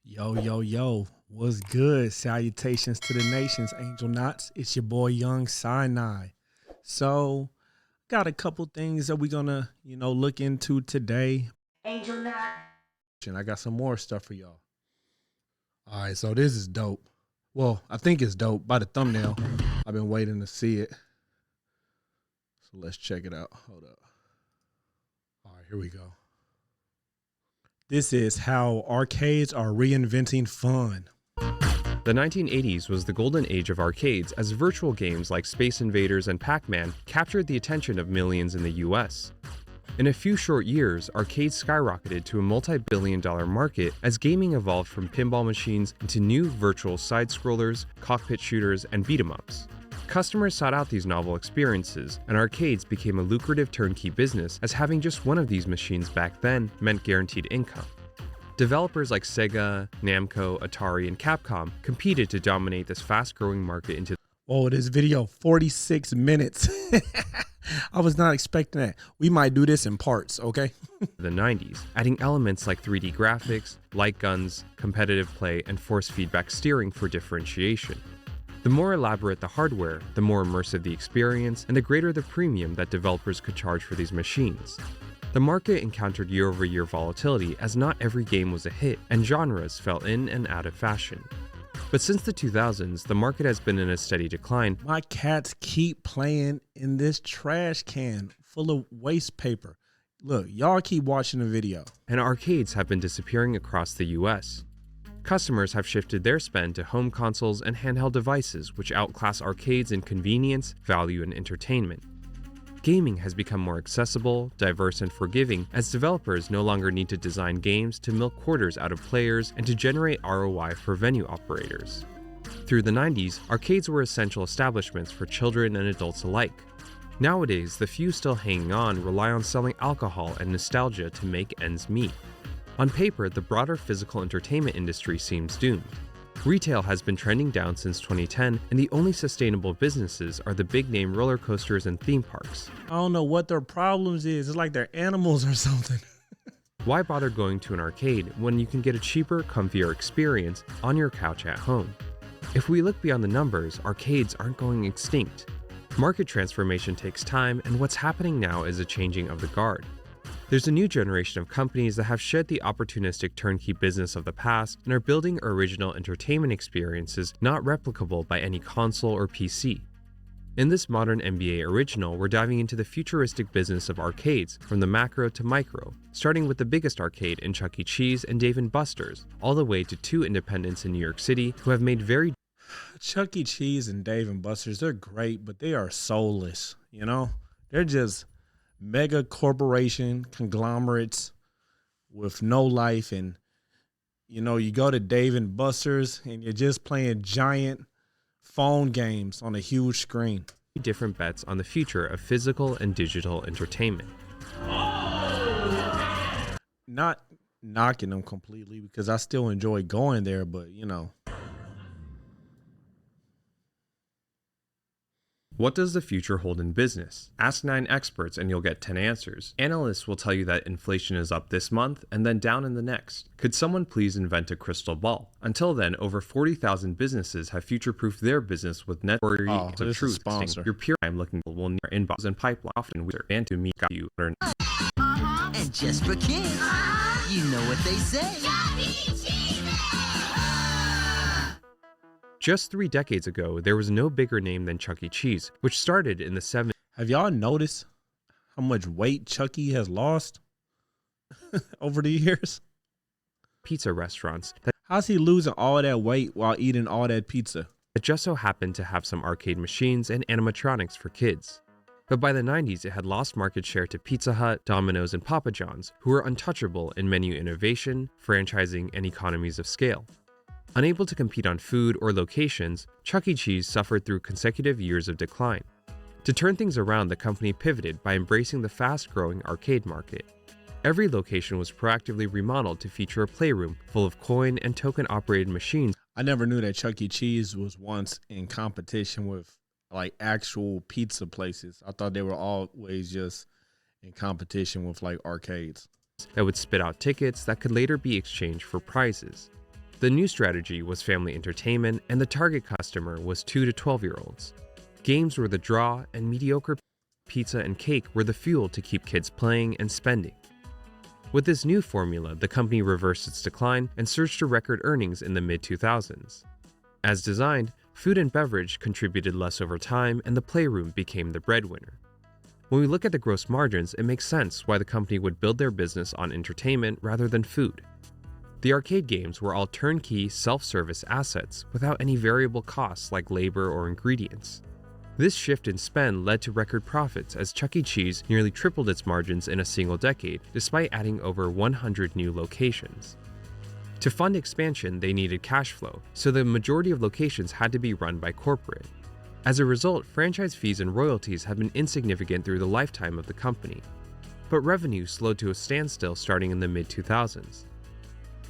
Yo, yo, yo, what's good? Salutations to the nations, Angel Knots. It's your boy Young Sinai. So, got a couple things that we're gonna, look into today. Angel Knot. And I got some more stuff for y'all. All right, so this is dope. Well, I think it's dope by the thumbnail. I've been waiting to see it. So let's check it out. Hold up. All right, here we go. This is how arcades are reinventing fun. The 1980s was the golden age of arcades as virtual games like Space Invaders and Pac-Man captured the attention of millions in the US. In a few short years, arcades skyrocketed to a multi-billion-dollar market as gaming evolved from pinball machines into new virtual side-scrollers, cockpit shooters, and beat-em-ups. Customers sought out these novel experiences, and arcades became a lucrative turnkey business as having just one of these machines back then meant guaranteed income. Developers like Sega, Namco, Atari, and Capcom competed to dominate this fast-growing market into this video, 46 minutes. I was not expecting that. We might do this in parts, okay? the 90s, adding elements like 3D graphics, light guns, competitive play, and force feedback steering for differentiation. The more elaborate the hardware, the more immersive the experience, and the greater the premium that developers could charge for these machines. The market encountered year-over-year volatility as not every game was a hit, and genres fell in and out of fashion. But since the 2000s, the market has been in a steady decline. My cats keep playing in this trash can full of waste paper. Look, y'all keep watching the video. And arcades have been disappearing across the US. Customers have shifted their spend to home consoles and handheld devices, which outclass arcades in convenience, value, and entertainment. Gaming has become more accessible, diverse, and forgiving as developers no longer need to design games to milk quarters out of players and to generate ROI for venue operators. Through the 90s, arcades were essential establishments for children and adults alike. Nowadays, the few still hanging on rely on selling alcohol and nostalgia to make ends meet. On paper, the broader physical entertainment industry seems doomed. Retail has been trending down since 2010, and the only sustainable businesses are the big-name roller coasters and theme parks. I don't know what their problems is. It's like they're animals or something. Why bother going to an arcade when you can get a cheaper, comfier experience on your couch at home? If we look beyond the numbers, arcades aren't going extinct. Market transformation takes time, and what's happening now is a changing of the guard. There's a new generation of companies that have shed the opportunistic turnkey business of the past and are building original entertainment experiences not replicable by any console or PC. In this modern NBA original, we're diving into the futuristic business of arcades from the macro to micro, starting with the biggest arcade in Chuck E. Cheese and Dave & Buster's, all the way to two independents in New York City who have made very Chuck E. Cheese and Dave & Buster's, they're great, but they are soulless, They're just mega corporation conglomerates with no life, and you go to Dave and Buster's and you're just playing giant phone games on a huge screen. different bets on the future of physical and digital entertainment. Not knocking them completely because I still enjoy going there, but What does the future hold in business? Ask 9 experts and you'll get 10 answers. Analysts will tell you that inflation is up this month and then down in the next. Could someone please invent a crystal ball? Until then, over 40,000 businesses have future-proofed their business with net of truth. Sponsor. Your peer I'm looking will near inbox and pipeline often we are and to me got you. And just for kids, you know what they say. Just 3 decades ago, there was no bigger name than Chuck E. Cheese, which started in the 70s. Have y'all noticed how much weight Chuck E. has lost over the years? Pizza restaurants How's he losing all that weight while eating all that pizza? that just so happened to have some arcade machines and animatronics for kids. But by the 90s, it had lost market share to Pizza Hut, Domino's, and Papa John's, who were untouchable in menu innovation, franchising, and economies of scale. Unable to compete on food or locations, Chuck E. Cheese suffered through consecutive years of decline. To turn things around, the company pivoted by embracing the fast-growing arcade market. Every location was proactively remodeled to feature a playroom full of coin and token-operated machines. I never knew that Chuck E. Cheese was once in competition with like actual pizza places. I thought they were always just in competition with like arcades that would spit out tickets that could later be exchanged for prizes. The new strategy was family entertainment, and the target customer was 2 to 12-year-olds. Games were the draw, and mediocre pizza and cake were the fuel to keep kids playing and spending. With this new formula, the company reversed its decline and surged to record earnings in the mid-2000s. As designed, food and beverage contributed less over time, and the playroom became the breadwinner. When we look at the gross margins, it makes sense why the company would build their business on entertainment rather than food. The arcade games were all turnkey, self-service assets without any variable costs like labor or ingredients. This shift in spend led to record profits as Chuck E. Cheese nearly tripled its margins in a single decade despite adding over 100 new locations. To fund expansion, they needed cash flow, so the majority of locations had to be run by corporate. As a result, franchise fees and royalties have been insignificant through the lifetime of the company. But revenue slowed to a standstill starting in the mid-2000s.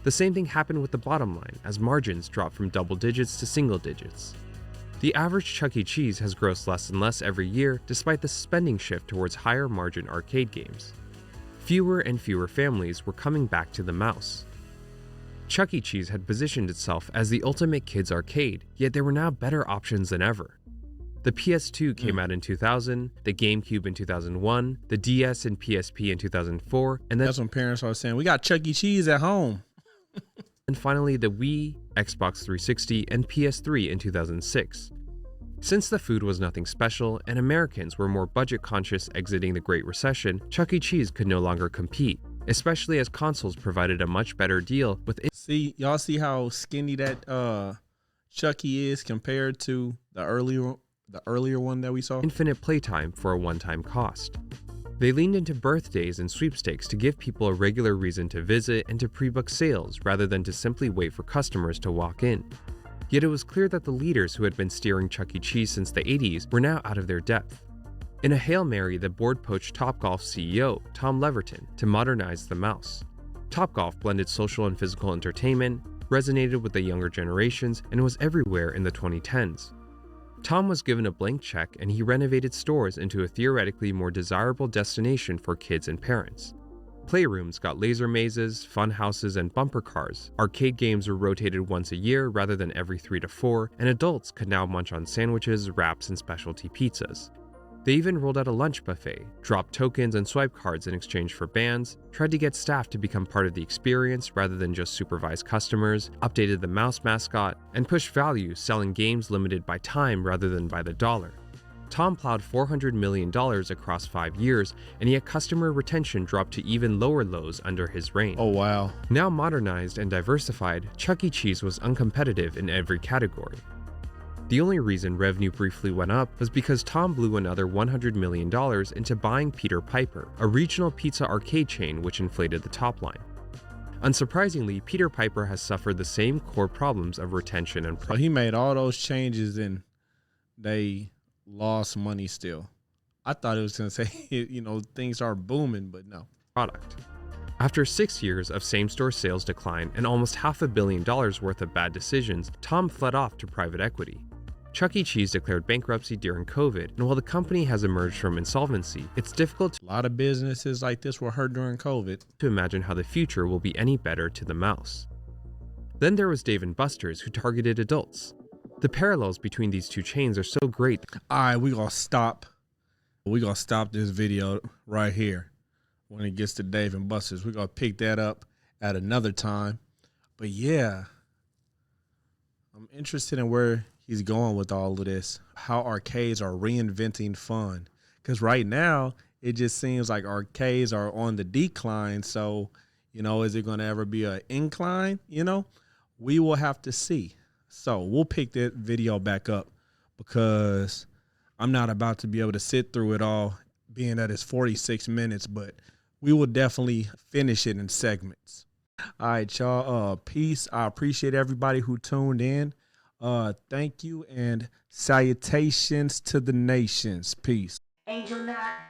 The same thing happened with the bottom line, as margins dropped from double digits to single digits. The average Chuck E. Cheese has grossed less and less every year despite the spending shift towards higher margin arcade games. Fewer and fewer families were coming back to the mouse. Chuck E. Cheese had positioned itself as the ultimate kids arcade, yet there were now better options than ever. The PS2 came out in 2000, the GameCube in 2001, the DS and PSP in 2004, and then That's when parents are saying, we got Chuck E. Cheese at home. and finally the Wii, Xbox 360, and PS3 in 2006. Since the food was nothing special and Americans were more budget conscious exiting the Great Recession, Chuck E. Cheese could no longer compete, especially as consoles provided a much better deal with Y'all see how skinny that Chucky is compared to the earlier one that we saw? infinite playtime for a one-time cost. They leaned into birthdays and sweepstakes to give people a regular reason to visit and to pre-book sales rather than to simply wait for customers to walk in. Yet it was clear that the leaders who had been steering Chuck E. Cheese since the 80s were now out of their depth. In a Hail Mary, the board poached Topgolf CEO, Tom Leverton, to modernize the mouse. Topgolf blended social and physical entertainment, resonated with the younger generations, and was everywhere in the 2010s. Tom was given a blank check and he renovated stores into a theoretically more desirable destination for kids and parents. Playrooms got laser mazes, fun houses, and bumper cars. Arcade games were rotated once a year rather than every 3 to 4, and adults could now munch on sandwiches, wraps, and specialty pizzas. They even rolled out a lunch buffet, dropped tokens and swipe cards in exchange for bands, tried to get staff to become part of the experience rather than just supervise customers, updated the mouse mascot, and pushed value, selling games limited by time rather than by the dollar. Tom plowed $400 million across 5 years, and yet customer retention dropped to even lower lows under his reign. Oh, wow. Now modernized and diversified, Chuck E. Cheese was uncompetitive in every category. The only reason revenue briefly went up was because Tom blew another $100 million into buying Peter Piper, a regional pizza arcade chain which inflated the top line. Unsurprisingly, Peter Piper has suffered the same core problems of retention and So he made all those changes and they lost money still. I thought it was going to say, things are booming, but no. product. After 6 years of same-store sales decline and almost $500 million worth of bad decisions, Tom fled off to private equity. Chuck E. Cheese declared bankruptcy during COVID, and while the company has emerged from insolvency, it's difficult A lot of businesses like this were hurt during COVID. to imagine how the future will be any better to the mouse. Then there was Dave & Buster's, who targeted adults. The parallels between these two chains are so great. All right, we're going to stop. We're going to stop this video right here. When it gets to Dave & Buster's, we're going to pick that up at another time. But yeah, I'm interested in where he's going with all of this, how arcades are reinventing fun. Because right now, it just seems like arcades are on the decline. So, is it going to ever be an incline? We will have to see. So we'll pick that video back up because I'm not about to be able to sit through it all, being that it's 46 minutes, but we will definitely finish it in segments. All right, y'all. Peace. I appreciate everybody who tuned in. Thank you and salutations to the nations. Peace. Angel Knot.